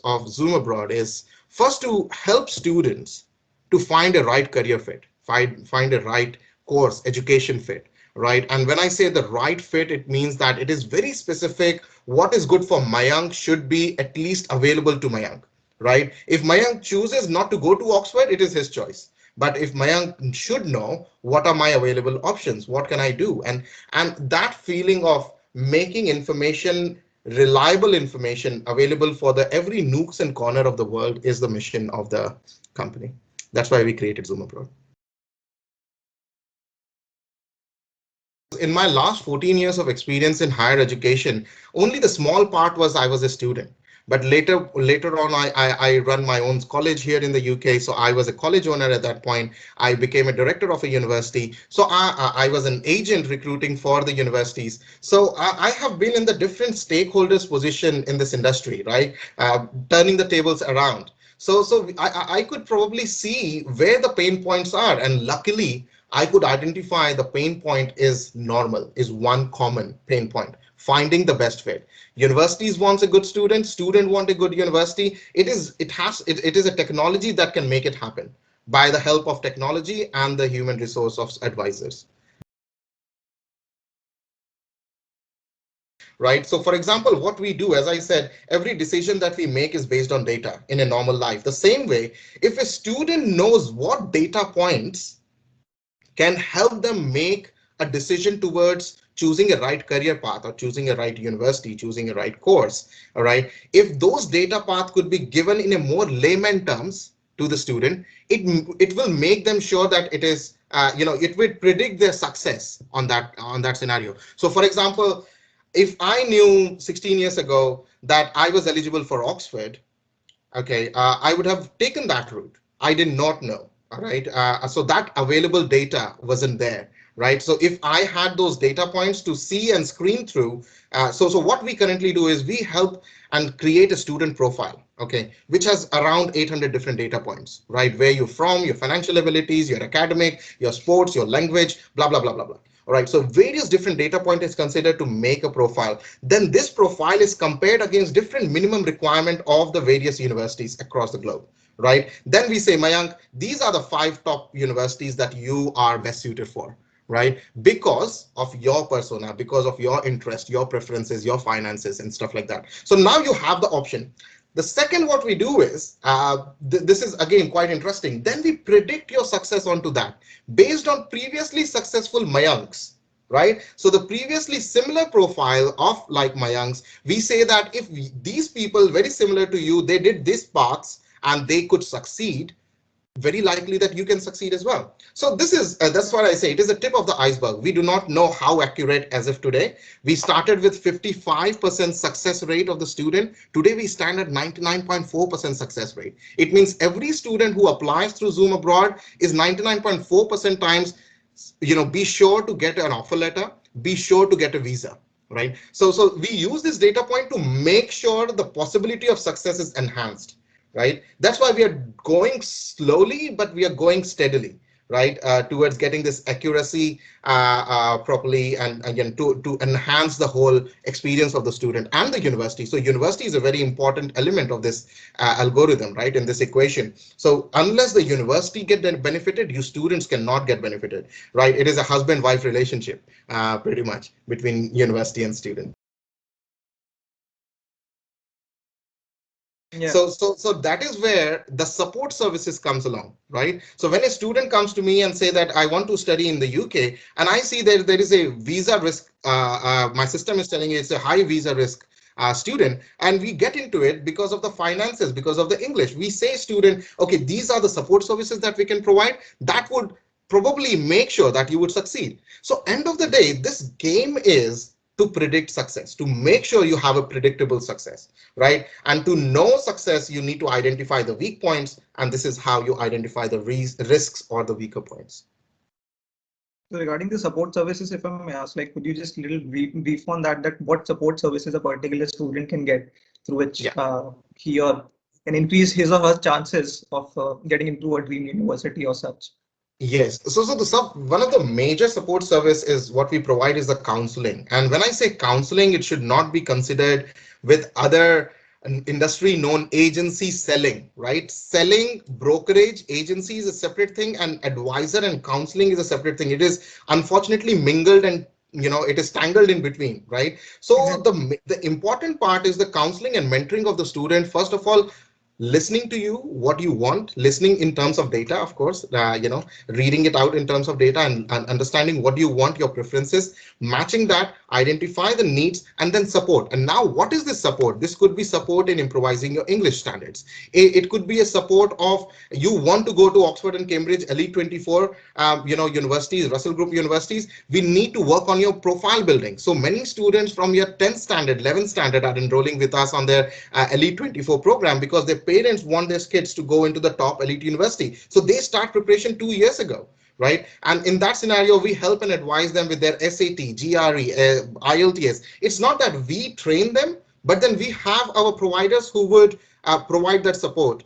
of Zoom Abroad is first to help students to find a right career fit, find a right course, education fit, right? And when I say the right fit, it means that it is very specific. What is good for Mayank should be at least available to Mayank, right? If Mayank chooses not to go to Oxford, it is his choice. But if Mayank should know what are my available options, what can I do? And that feeling of making information, reliable information available for the every nooks and corner of the world is the mission of the company. That's why we created Zoom Abroad. In my last 14 years of experience in higher education, only the small part was I was a student. But later on, I run my own college here in the UK. So I was a college owner at that point. I became a director of a university. So I was an agent recruiting for the universities. So I have been in the different stakeholders position in this industry, right? Turning the tables around. So I could probably see where the pain points are. And luckily, I could identify the pain point is normal, is one common pain point, finding the best fit. Universities wants a good student want a good university. It is a technology that can make it happen by the help of technology and the human resource of advisors. Right? So for example, what we do, as I said, every decision that we make is based on data in a normal life. The same way, if a student knows what data points can help them make a decision towards choosing a right career path or choosing a right university, choosing a right course. All right. If those data path could be given in a more layman terms to the student, it will make them sure that it is, it will predict their success on that scenario. So for example, if I knew 16 years ago that I was eligible for Oxford, okay, I would have taken that route. I did not know. All right. So that available data wasn't there. Right. So if I had those data points to see and screen through, so what we currently do is we help and create a student profile, okay, which has around 800 different data points, right? Where you're from, your financial abilities, your academic, your sports, your language, blah, blah, blah, blah, blah. All right, so various different data point is considered to make a profile. Then this profile is compared against different minimum requirement of the various universities across the globe, right? Then we say, Mayank, these are the 5 top universities that you are best suited for, right? Because of your persona, because of your interest, your preferences, your finances, and stuff like that. So now you have the option. The second, what we do is, this is again quite interesting. Then we predict your success onto that based on previously successful Mayanks, right? So the previously similar profile of like Mayanks, we say that if these people very similar to you, they did these paths and they could succeed, very likely that you can succeed as well. So this is, that's what I say, it is the tip of the iceberg. We do not know how accurate as of today. We started with 55% success rate of the student. Today we stand at 99.4% success rate. It means every student who applies through Zoom Abroad is 99.4% times, be sure to get an offer letter, be sure to get a visa, right? So we use this data point to make sure the possibility of success is enhanced, right? That's why we are going slowly, but we are going steadily, right? Towards getting this accuracy properly, and again, to enhance the whole experience of the student and the university. So university is a very important element of this algorithm, right? In this equation. So unless the university get benefited, you students cannot get benefited, right? It is a husband-wife relationship, pretty much, between university and student. Yeah. So that is where the support services comes along, right? So when a student comes to me and say that I want to study in the UK, and I see that there is a visa risk, my system is telling you it's a high visa risk student, and we get into it because of the finances, because of the English. We say student, okay, these are the support services that we can provide that would probably make sure that you would succeed. So end of the day, this game is to predict success, to make sure you have a predictable success, right? And to know success, you need to identify the weak points, and this is how you identify the risks or the weaker points. So regarding the support services, if I may ask, like, could you just little brief on that what support services a particular student can get through which Yeah. He or can increase his or her chances of getting into a dream university or such? Yes. So one of the major support service is what we provide is the counseling. And when I say counseling, it should not be considered with other an industry known agency selling, right? Selling brokerage agency is a separate thing, and advisor and counseling is a separate thing. It is unfortunately mingled, and it is tangled in between, right? So Exactly. the important part is the counseling and mentoring of the student. First of all, listening to you what you want, listening in terms of data, of course, reading it out in terms of data, and understanding what you want, your preferences, matching that, identify the needs, and then support. And now, what is this support? This could be support in improvising your English standards. It could be a support of, you want to go to Oxford and Cambridge elite 24 universities, Russell Group universities. We need to work on your profile building. So many students from your 10th standard, 11th standard are enrolling with us on their elite 24 program, because their parents want their kids to go into the top elite university. So they start preparation 2 years ago, right? And in that scenario, we help and advise them with their SAT, GRE, IELTS. It's not that we train them, but then we have our providers who would provide that support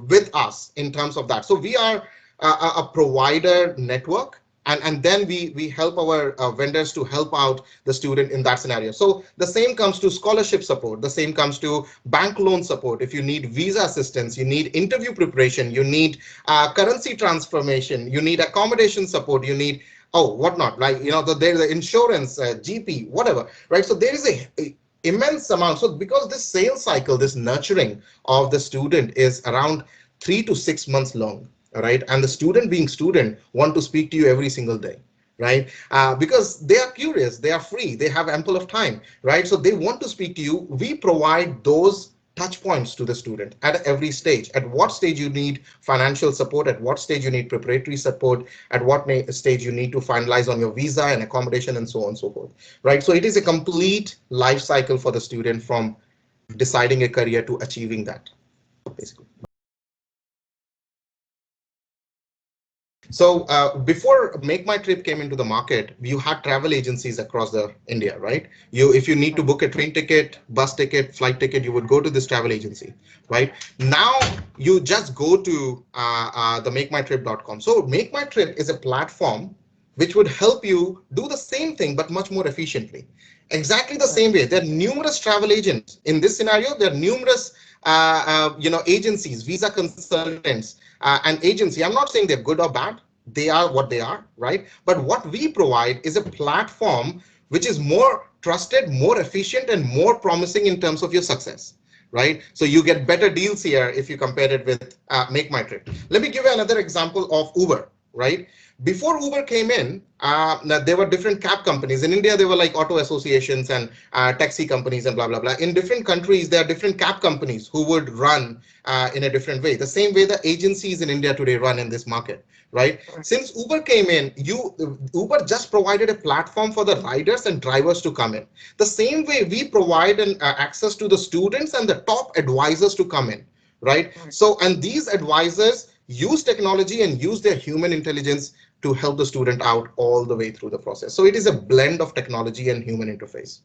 with us in terms of that. So we are a provider network, and then we help our vendors to help out the student in that scenario. So the same comes to scholarship support, the same comes to bank loan support. If you need visa assistance, you need interview preparation, you need currency transformation, you need accommodation support, you need whatnot, like there's the insurance, GP, whatever, right? So there is a immense amount. So because this sales cycle, this nurturing of the student is around 3 to 6 months long, right? And the student, being student, want to speak to you every single day, right? Because they are curious, they are free, they have ample of time, right? So they want to speak to you. We provide those touch points to the student at every stage. At what stage you need financial support, at what stage you need preparatory support, at what stage you need to finalize on your visa and accommodation, and so on and so forth, right? So it is a complete life cycle for the student, from deciding a career to achieving that, basically. So before Make My Trip came into the market, you had travel agencies across the India, right? If you need to book a train ticket, bus ticket, flight ticket, you would go to this travel agency, right? Now you just go to the MakeMyTrip.com. So Make My Trip is a platform which would help you do the same thing, but much more efficiently. Exactly the same way. There are numerous travel agents in this scenario. There are numerous agencies, visa consultants, and agency. I'm not saying they're good or bad. They are what they are, right? But what we provide is a platform which is more trusted, more efficient, and more promising in terms of your success, right? So you get better deals here if you compare it with Make My Trip. Let me give you another example of Uber, right? Before Uber came in, there were different cab companies. In India, there were like auto associations and taxi companies and blah, blah, blah. In different countries, there are different cab companies who would run in a different way. The same way the agencies in India today run in this market, right? Since Uber came in, Uber just provided a platform for the riders and drivers to come in. The same way we provide access to the students and the top advisors to come in, right? So, and these advisors use technology and use their human intelligence to help the student out all the way through the process. So it is a blend of technology and human interface.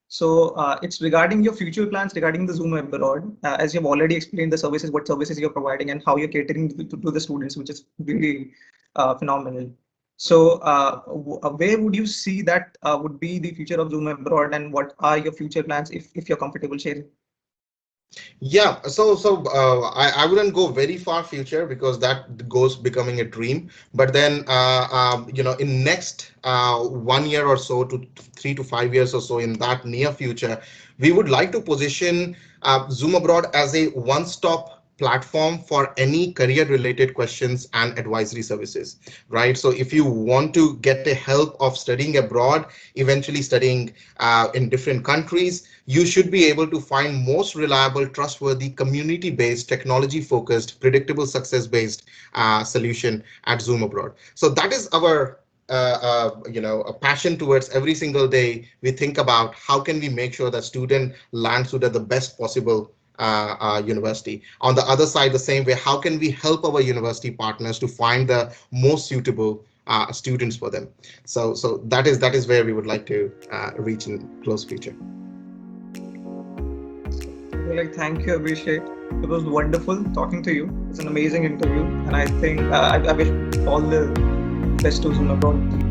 So it's regarding your future plans regarding the Zoom abroad, as you've already explained the services, what services you're providing and how you're catering to the students, which is really phenomenal. So where would you see that would be the future of Zoom abroad, and what are your future plans if you're comfortable sharing? Yeah, so I wouldn't go very far future, because that goes becoming a dream. But then in next 1 year or so, to 3 to 5 years or so, in that near future, we would like to position Zoom Abroad as a one-stop platform for any career related questions and advisory services, right? So if you want to get a help of studying abroad, eventually studying in different countries, you should be able to find most reliable, trustworthy, community-based, technology-focused, predictable, success-based solution at Zoom Abroad. So that is our a passion towards every single day. We think about how can we make sure that student lands at the best possible university. On the other side, the same way, how can we help our university partners to find the most suitable students for them? So that is where we would like to reach in close future. Like, thank you, Abhishek. It was wonderful talking to you. It's an amazing interview, and I think I wish all the best to Zoom abroad.